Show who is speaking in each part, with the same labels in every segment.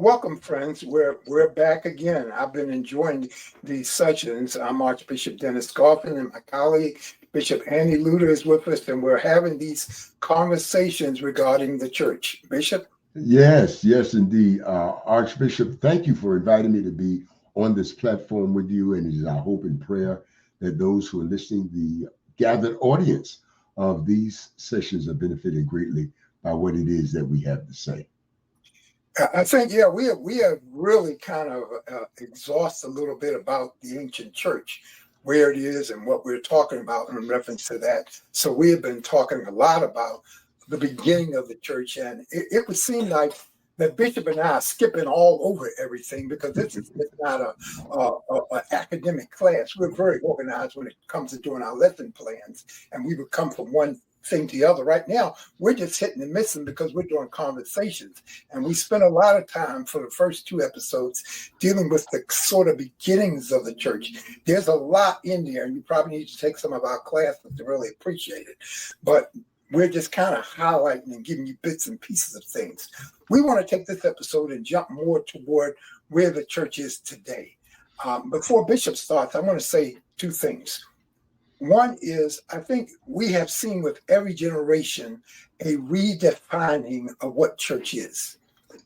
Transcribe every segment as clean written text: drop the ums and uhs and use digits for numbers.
Speaker 1: welcome, friends. We're back again. I've been enjoying these sessions. I'm Archbishop Dennis Golphin, and my colleague Bishop Andy Lewter is with us, and we're having these conversations regarding the church. Bishop?
Speaker 2: Yes, yes, indeed. Archbishop, thank you for inviting me to be on this platform with you. And it is our hope and prayer that those who are listening, the gathered audience of these sessions, are benefiting greatly by what it is that we have to say.
Speaker 1: I think, yeah, we have really kind of exhausted a little bit about the ancient church, where it is and what we're talking about in reference to that. So we have been talking a lot about the beginning of the church, and it would seem like that Bishop and I are skipping all over everything because this is not a academic class. We're very organized when it comes to doing our lesson plans, and we would come from one thing to the other. Right now, we're just hitting and missing because we're doing conversations, and we spent a lot of time for the first two episodes dealing with the sort of beginnings of the church. There's a lot in there, and you probably need to take some of our classes to really appreciate it, but we're just kind of highlighting and giving you bits and pieces of things. We want to take this episode and jump more toward where the church is today. Before Bishop starts, I want to say two things. One is, I think we have seen with every generation a redefining of what church is.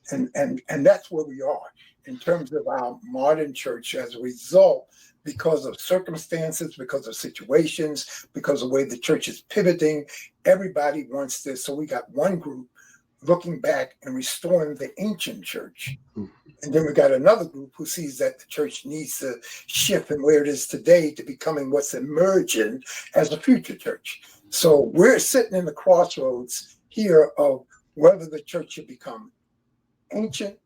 Speaker 1: And that's where we are in terms of our modern church as a result, because of circumstances, because of situations, because of the way the church is pivoting. Everybody wants this. So we got one group looking back and restoring the ancient church. And then we got another group who sees that the church needs to shift from where it is today to becoming what's emerging as a future church. So we're sitting in the crossroads here of whether the church should become ancient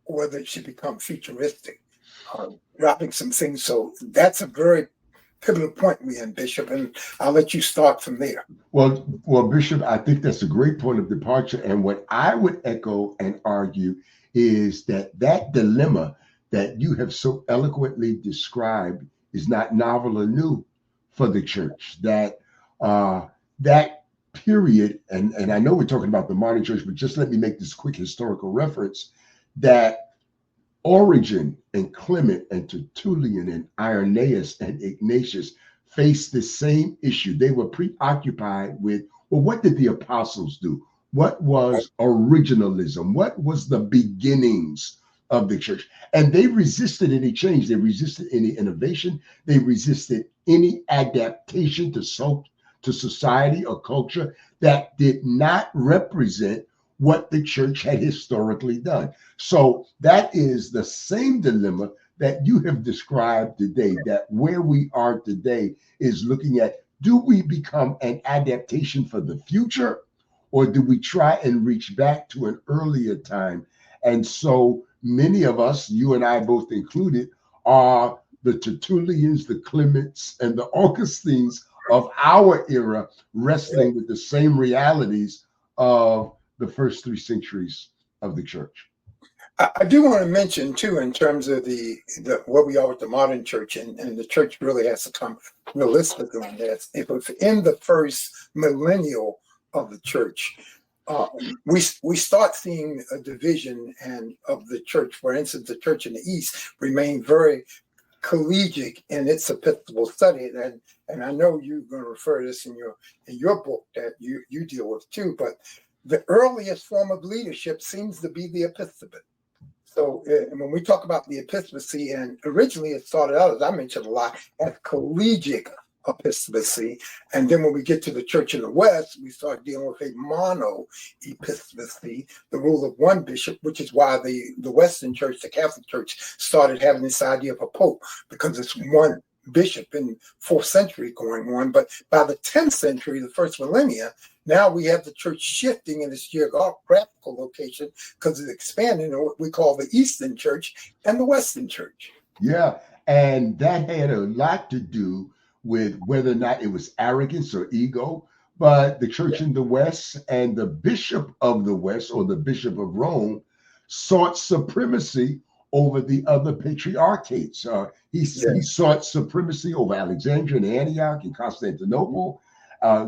Speaker 1: or whether it should become futuristic. Dropping some things. So that's a very pivotal point we're in, Bishop, and I'll let you start from there.
Speaker 2: Well, Bishop, I think that's a great point of departure. And what I would echo and argue is that dilemma that you have so eloquently described is not novel or new for the church. That period, and I know we're talking about the modern church, but just let me make this quick historical reference, that Origen and Clement and Tertullian and Irenaeus and Ignatius faced the same issue. They were preoccupied with, well, what did the apostles do? What was originalism? What was the beginnings of the church? And they resisted any change. They resisted any innovation. They resisted any adaptation to society or culture that did not represent what the church had historically done. So that is the same dilemma that you have described today, that where we are today is looking at, do we become an adaptation for the future, or do we try and reach back to an earlier time? And so many of us, you and I both included, are the Tertullians, the Clements, and the Augustines of our era, wrestling with the same realities of the first 3 centuries of the church.
Speaker 1: I do want to mention too, in terms of the what we are with the modern church, and the church really has to come realistic on this. If it's in the first millennial of the church, we start seeing a division and of the church. For instance, the church in the East remained very collegiate in its episcopal study, and I know you're going to refer to this in your book that you deal with too, but the earliest form of leadership seems to be the episcopate. So when we talk about the episcopacy, and originally it started out, as I mentioned a lot, as collegiate episcopacy. And then when we get to the church in the West, we start dealing with a mono-episcopacy, the rule of one bishop, which is why the Western church, the Catholic Church, started having this idea of a pope, because it's one bishop in 4th century going on. But by the 10th century, the first millennia, now we have the church shifting in its geographical location because it's expanding in what we call the Eastern Church and the Western Church.
Speaker 2: Yeah, and that had a lot to do with whether or not it was arrogance or ego. But the church in the West and the bishop of the West, or the bishop of Rome, sought supremacy over the other patriarchates. He sought supremacy over Alexandria and Antioch and Constantinople.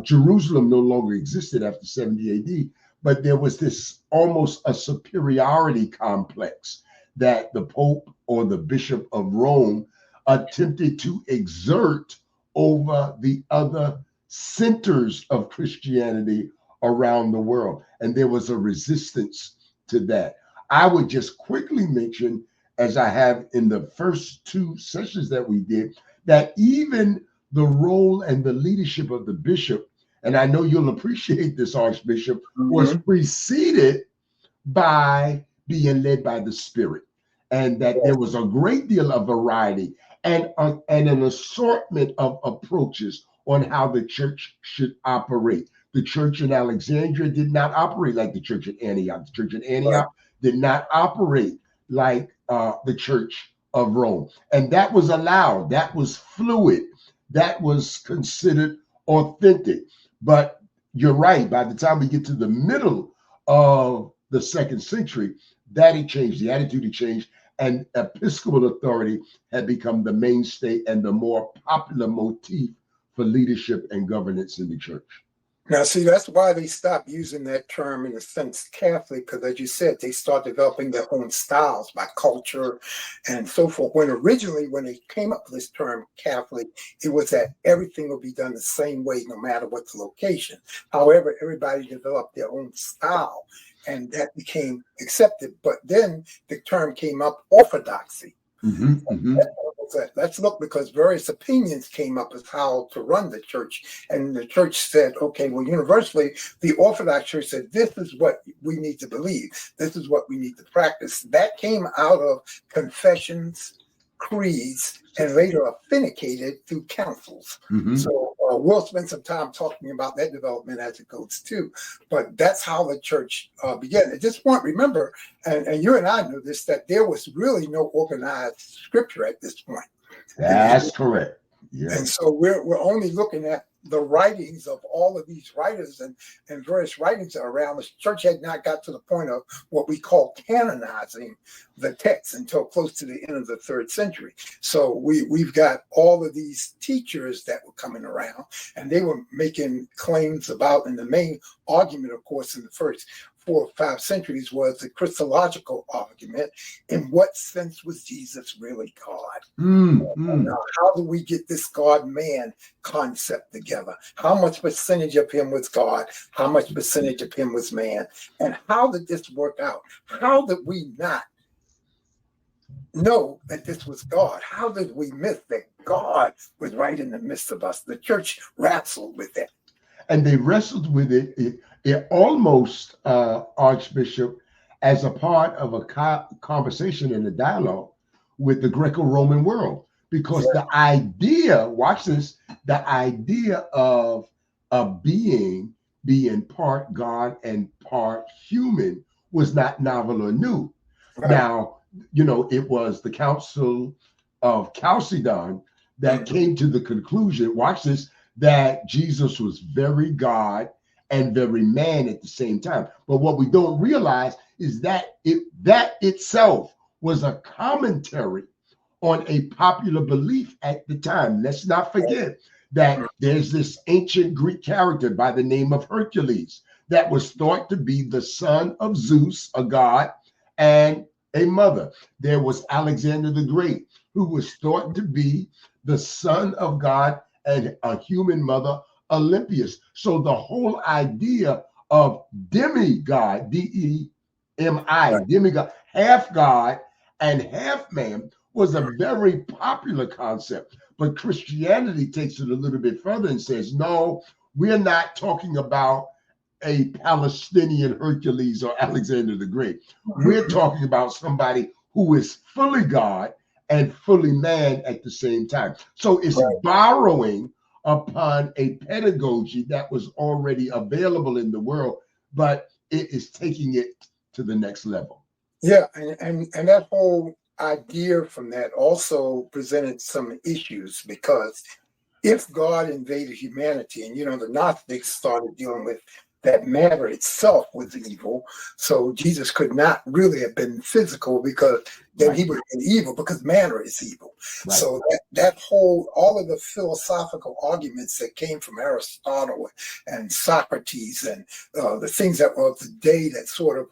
Speaker 2: Jerusalem no longer existed after 70 AD, but there was this almost a superiority complex that the Pope or the Bishop of Rome attempted to exert over the other centers of Christianity around the world. And there was a resistance to that. I would just quickly mention, as I have in the first two sessions that we did, that even the role and the leadership of the bishop, and I know you'll appreciate this, Archbishop, was preceded by being led by the Spirit, and that there was a great deal of variety and an assortment of approaches on how the church should operate. The church in Alexandria did not operate like the church at Antioch. The church at Antioch did not operate like the church of Rome. And that was allowed. That was fluid. That was considered authentic. But you're right. By the time we get to the middle of the 2nd century, that had changed. The attitude had changed. And episcopal authority had become the mainstay and the more popular motif for leadership and governance in the church.
Speaker 1: Now, see, that's why they stopped using that term in the sense Catholic, because as you said, they start developing their own styles by culture and so forth. When originally, when they came up with this term Catholic, it was that everything would be done the same way, no matter what the location. However, everybody developed their own style, and that became accepted. But then the term came up, orthodoxy. Let's look, because various opinions came up as how to run the church. And the church said, okay, well, universally, the Orthodox Church said, this is what we need to believe. This is what we need to practice. That came out of confessions, creeds, and later authenticated through councils. So we'll spend some time talking about that development as it goes too. But that's how the church began. At this point, remember, and you and I knew this, that there was really no organized scripture at this point.
Speaker 2: That's correct. Yes.
Speaker 1: And so we're only looking at the writings of all of these writers and various writings around. The church had not got to the point of what we call canonizing the text until close to the end of the 3rd century. So we've got all of these teachers that were coming around, and they were making claims about, and the main argument, of course, in the first 4 or 5 centuries was the Christological argument. In what sense was Jesus really God? Now, how do we get this God-man concept together? How much percentage of him was God? How much percentage of him was man? And how did this work out? How did we not know that this was God? How did we miss that God was right in the midst of us? The church wrestled with it.
Speaker 2: And they wrestled with it almost, Archbishop, as a part of a conversation and a dialogue with the Greco-Roman world. Because the idea, watch this, the idea of a being being part God and part human was not novel or new. Now, it was the Council of Chalcedon that came to the conclusion, watch this, that Jesus was very God and very man at the same time. But what we don't realize is that that itself was a commentary on a popular belief at the time. Let's not forget that there's this ancient Greek character by the name of Hercules that was thought to be the son of Zeus, a god, and a mother. There was Alexander the Great, who was thought to be the son of God and a human mother, Olympias. So the whole idea of demigod, D-E-M-I, demigod, half God and half man, was a very popular concept. But Christianity takes it a little bit further and says, no, we're not talking about a Palestinian Hercules or Alexander the Great. We're talking about somebody who is fully God and fully man at the same time. So it's borrowing upon a pedagogy that was already available in the world, but it is taking it to the next level.
Speaker 1: Yeah, and that whole idea from that also presented some issues, because if God invaded humanity, and the Gnostics started dealing with that matter itself was evil, so Jesus could not really have been physical, because then he would have been evil, because matter is evil. So that whole, all of the philosophical arguments that came from Aristotle and Socrates and the things that were of the day that sort of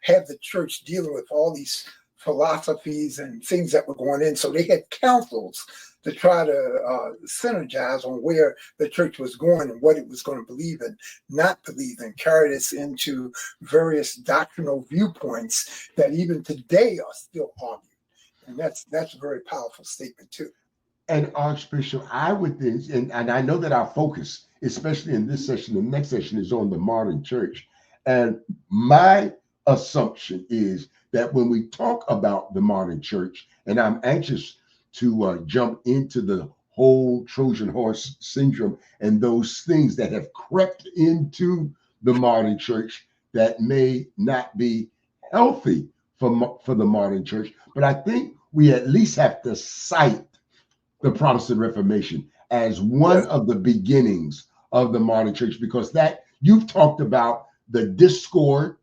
Speaker 1: had the church dealing with all these philosophies and things that were going in. So they had councils to try to synergize on where the church was going and what it was going to believe and not believe, and carry this into various doctrinal viewpoints that even today are still argued. And that's a very powerful statement too.
Speaker 2: And Archbishop, I would think, and I know that our focus, especially in this session, the next session is on the modern church. And my assumption is that when we talk about the modern church, and I'm anxious to jump into the whole Trojan horse syndrome and those things that have crept into the modern church that may not be healthy for the modern church. But I think we at least have to cite the Protestant Reformation as one of the beginnings of the modern church, because that you've talked about the discord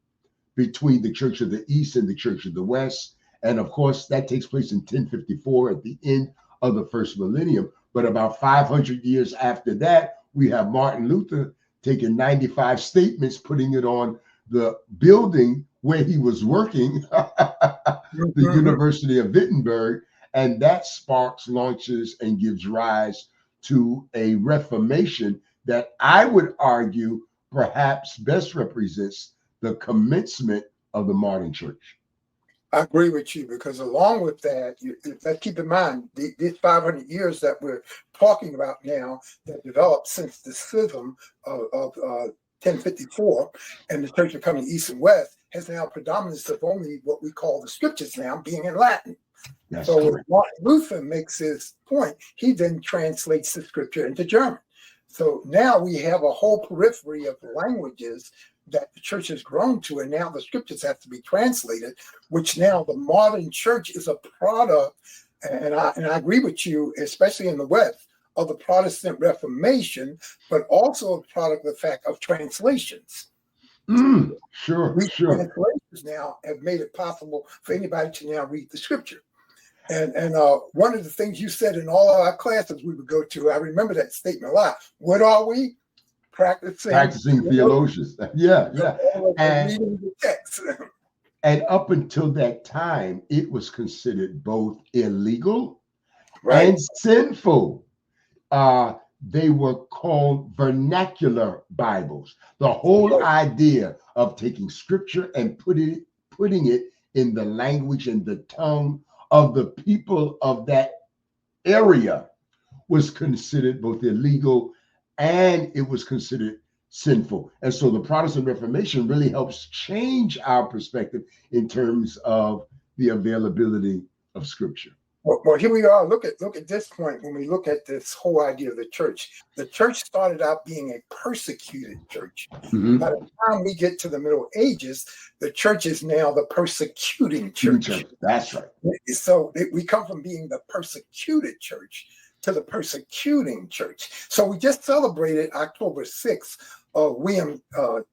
Speaker 2: between the Church of the East and the Church of the West. And of course, that takes place in 1054 at the end of the first millennium. But about 500 years after that, we have Martin Luther taking 95 statements, putting it on the building where he was working, the University of Wittenberg. And that sparks, launches, and gives rise to a Reformation that I would argue perhaps best represents the commencement of the modern church.
Speaker 1: I agree with you, because along with that, let's keep in mind these 500 years that we're talking about now that developed since the schism of 1054 and the church becoming East and West has now predominance of only what we call the scriptures now being in Latin.
Speaker 2: That's
Speaker 1: so
Speaker 2: correct.
Speaker 1: when Martin Luther makes his point, he then translates the scripture into German. So now we have a whole periphery of languages that the church has grown to, and now the scriptures have to be translated, which now the modern church is a product, and I agree with you, especially in the West, of the Protestant Reformation, but also a product of the fact of translations.
Speaker 2: Sure.
Speaker 1: Translations now have made it possible for anybody to now read the scripture. And one of the things you said in all of our classes we would go to, I remember that statement a lot. What are we? Practicing
Speaker 2: theologians. Yeah. And
Speaker 1: reading the text.
Speaker 2: And up until that time, it was considered both illegal and sinful. They were called vernacular Bibles. The whole idea of taking scripture and putting it in the language and the tongue of the people of that area was considered both illegal and it was considered sinful. And so the Protestant Reformation really helps change our perspective in terms of the availability of scripture.
Speaker 1: Well, here we are. Look at this point when we look at this whole idea of the church. The church started out being a persecuted church. By the time we get to the Middle Ages, the church is now the persecuting church.
Speaker 2: That's right.
Speaker 1: So we come from being the persecuted church to the persecuting church. So we just celebrated October 6th of William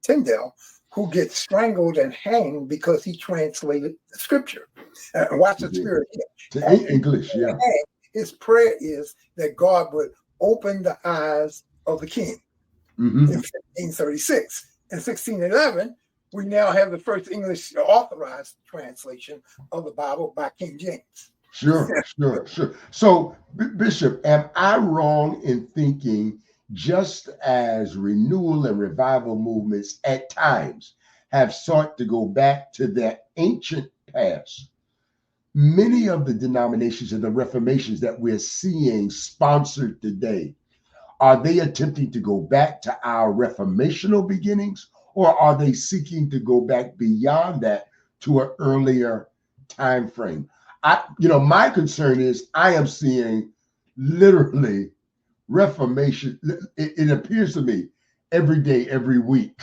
Speaker 1: Tyndale, who gets strangled and hanged because he translated the scripture. Watch the spirit here.
Speaker 2: To English, yeah.
Speaker 1: His prayer is that God would open the eyes of the king in 1536. In 1611, we now have the first English authorized translation of the Bible by King James.
Speaker 2: Sure. So, Bishop, am I wrong in thinking just as renewal and revival movements at times have sought to go back to their ancient past, many of the denominations and the reformations that we're seeing sponsored today, are they attempting to go back to our reformational beginnings, or are they seeking to go back beyond that to an earlier time frame? My concern is I am seeing literally reformation. It appears to me every day, every week,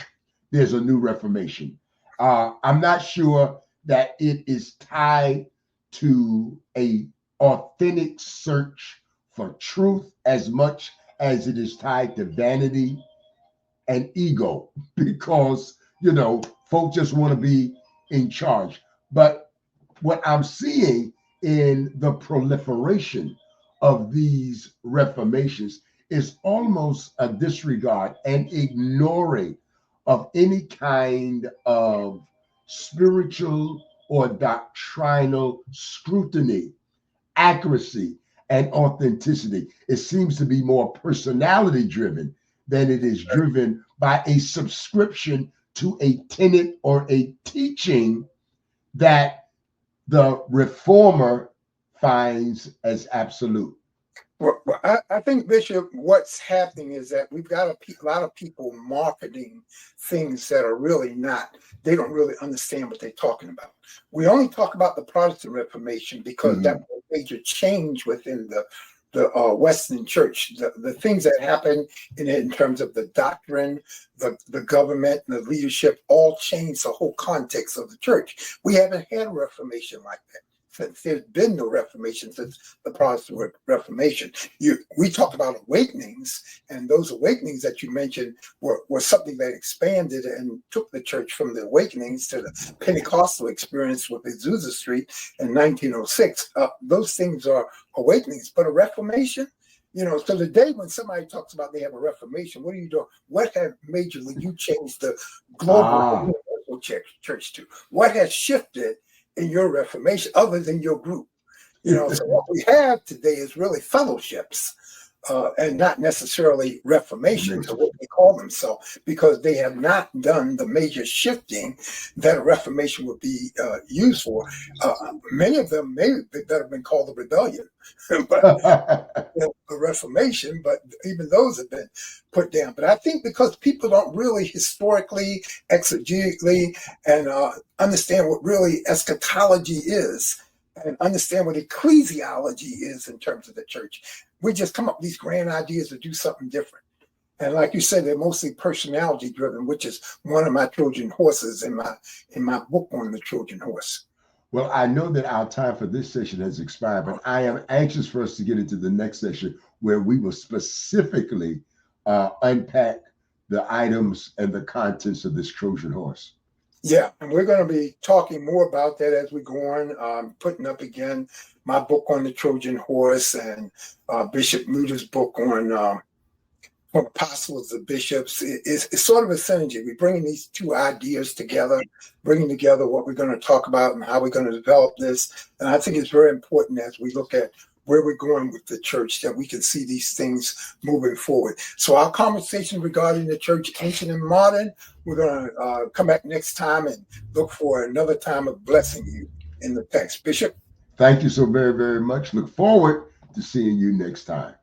Speaker 2: there's a new reformation. I'm not sure that it is tied to a authentic search for truth as much as it is tied to vanity and ego, because folks just want to be in charge. But what I'm seeing in the proliferation of these reformations is almost a disregard and ignoring of any kind of spiritual or doctrinal scrutiny, accuracy, and authenticity. It seems to be more personality driven than it is driven by a subscription to a tenet or a teaching that the reformer finds as absolute.
Speaker 1: Well, I think, Bishop, what's happening is that we've got a lot of people marketing things that are really not, they don't really understand what they're talking about. We only talk about the Protestant Reformation because that was a major change within the Western Church. The things that happened in terms of the doctrine, the government, and the leadership all changed the whole context of the church. We haven't had a Reformation like that. There's been no Reformation since the Protestant Reformation. We talk about awakenings, and those awakenings that you mentioned were something that expanded and took the church from the awakenings to the Pentecostal experience with Azusa Street in 1906. Those things are awakenings, but a Reformation, so today when somebody talks about they have a Reformation, what are you doing? What have majorly you changed the global universal church to? What has shifted in your Reformation other than your group? So what we have today is really fellowships and not necessarily reformations or what they call themselves, because they have not done the major shifting that a reformation would be used for. Many of them may better have been called the rebellion, but the Reformation, but even those have been put down. But I think because people don't really historically, exegetically, and understand what really eschatology is, and understand what ecclesiology is in terms of the church, we just come up with these grand ideas to do something different. And like you said, they're mostly personality driven, which is one of my Trojan horses in my book on the Trojan horse.
Speaker 2: Well, I know that our time for this session has expired, but I am anxious for us to get into the next session where we will specifically unpack the items and the contents of this Trojan horse.
Speaker 1: Yeah, and we're going to be talking more about that as we go on, putting up again my book on the Trojan horse and Bishop Lewter's book on apostles of bishops. It's sort of a synergy. We're bringing these two ideas together, bringing together what we're going to talk about and how we're going to develop this. And I think it's very important as we look at where we're going with the church that we can see these things moving forward. So our conversation regarding the church, ancient and modern, we're going to come back next time and look for another time of blessing you in the text. Bishop?
Speaker 2: Thank you so very, very much. Look forward to seeing you next time.